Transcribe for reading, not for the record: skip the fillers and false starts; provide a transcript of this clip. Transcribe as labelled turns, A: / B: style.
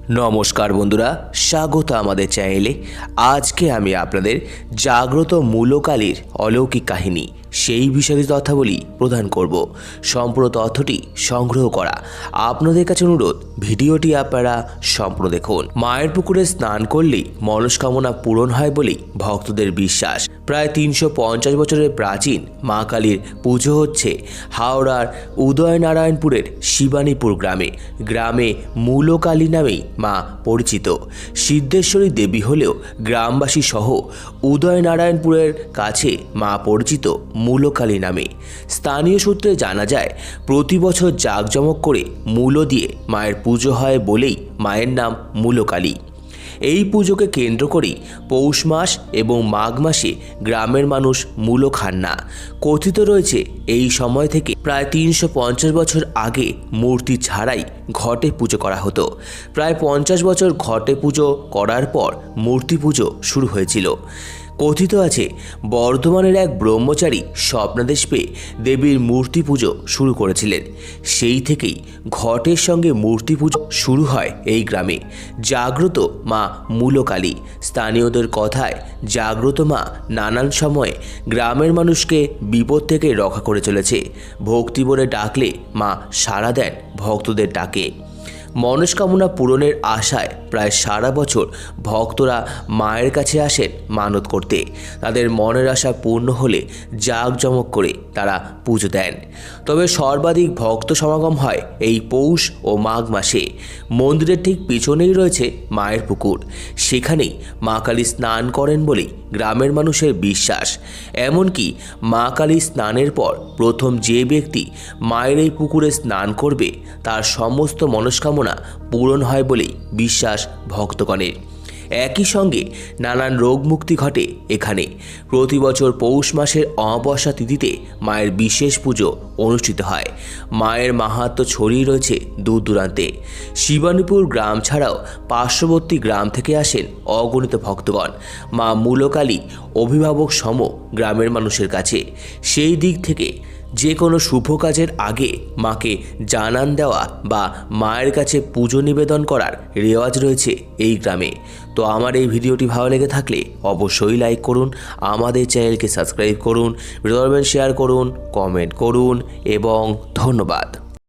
A: নমস্কার বন্ধুরা, স্বাগত আমাদের চ্যানেলে। আজকে আমি আপনাদের জাগ্রত মূলকালীর অলৌকিক কাহিনী সেই বিষয়ে তথ্যাবলী প্রদান করব। সম্পূর্ণ তথ্যটি সংগ্রহ করা আপনাদের কাছে অনুরোধ, ভিডিওটি আপনারা সম্পূর্ণ দেখুন। মায়ের পুকুরে স্নান করলেই মনস্কামনা পূরণ হয় বলেই ভক্তদের বিশ্বাস। প্রায় 350 বছরের প্রাচীন মা কালীর পুজো হচ্ছে হাওড়ার উদয়নারায়ণপুরের শিবানীপুর গ্রামে। গ্রামে মূলকালী নামেই মা পরিচিত। সিদ্ধেশ্বরী দেবী হলেও গ্রামবাসী সহ উদয়নারায়ণপুরের কাছে মা পরিচিত মূলকালী নামে। স্থানীয় সূত্রে জানা যায়, প্রতি বছর জাঁকজমক করে মূলো দিয়ে মায়ের পুজো হয় বলেই মায়ের নাম মূলকালী। এই পুজোকে কেন্দ্র করেই পৌষ মাস এবং মাঘ মাসে গ্রামের মানুষ মূলো খান না। কথিত রয়েছে, এই সময় থেকে প্রায় 350 বছর আগে মূর্তি ছাড়াই ঘটে পুজো করা হতো। প্রায় 50 বছর ঘটে পুজো করার পর মূর্তি পুজো শুরু হয়েছিল। কথিত আছে, বর্ধমানের এক ব্রহ্মচারী স্বপ্নাদেশ পেয়ে দেবীর মূর্তি পুজো শুরু করেছিলেন। সেই থেকেই ঘটের সঙ্গে মূর্তি পুজো শুরু হয় এই গ্রামে। জাগ্রত মা মূলকালী। স্থানীয়দের কথায় জাগ্রত মা নানান সময়ে গ্রামের মানুষকে বিপদ থেকে রক্ষা করে চলেছে। ভক্তি বলে ডাকলে মা সাড়া দেন ভক্তদের ডাকে। মনস্কামনা পূরণের আশায় প্রায় সারা বছর ভক্তরা মায়ের কাছে আসেন মানত করতে। তাদের মনের আশা পূর্ণ হলে জাঁকজমক করে তারা পুজো দেন। তবে সর্বাধিক ভক্ত সমাগম হয় এই পৌষ ও মাঘ মাসে। মন্দিরের ঠিক পিছনেই রয়েছে মায়ের পুকুর। সেখানেই মা কালী স্নান করেন বলেই গ্রামের মানুষের বিশ্বাস। এমনকি মা কালী স্নানের পর প্রথম যে ব্যক্তি মায়ের এই পুকুরে স্নান করবে তার সমস্ত মনস্কামনা পূরণ হয় বলেই বিশ্বাস ভক্তগণের। একই সঙ্গে নানান রোগ মুক্তি ঘটে এখানে। প্রতি বছর পৌষ মাসের অমাবস্যা তিথিতে মায়ের বিশেষ পুজো অনুষ্ঠিত হয়। মায়ের মাহাত্ম্য ছড়িয়ে রয়েছে দূর দূরান্তে। শিবানীপুর গ্রাম ছাড়াও পার্শ্ববর্তী গ্রাম থেকে আসেন অগণিত ভক্তগণ মা মূলকালী অভিভাবক সম গ্রামের মানুষের কাছে। সেই দিক থেকে যে কোনো শুভ কাজের আগে মাকে জানান দেওয়া বা মায়ের কাছে পুজো নিবেদন করার রেওয়াজ রয়েছে এই গ্রামে। তো আমার এই ভিডিওটি ভালো লেগে থাকলে অবশ্যই লাইক করুন, আমাদের চ্যানেলকে সাবস্ক্রাইব করুন, ভিডিও শেয়ার করুন, কমেন্ট করুন এবং ধন্যবাদ।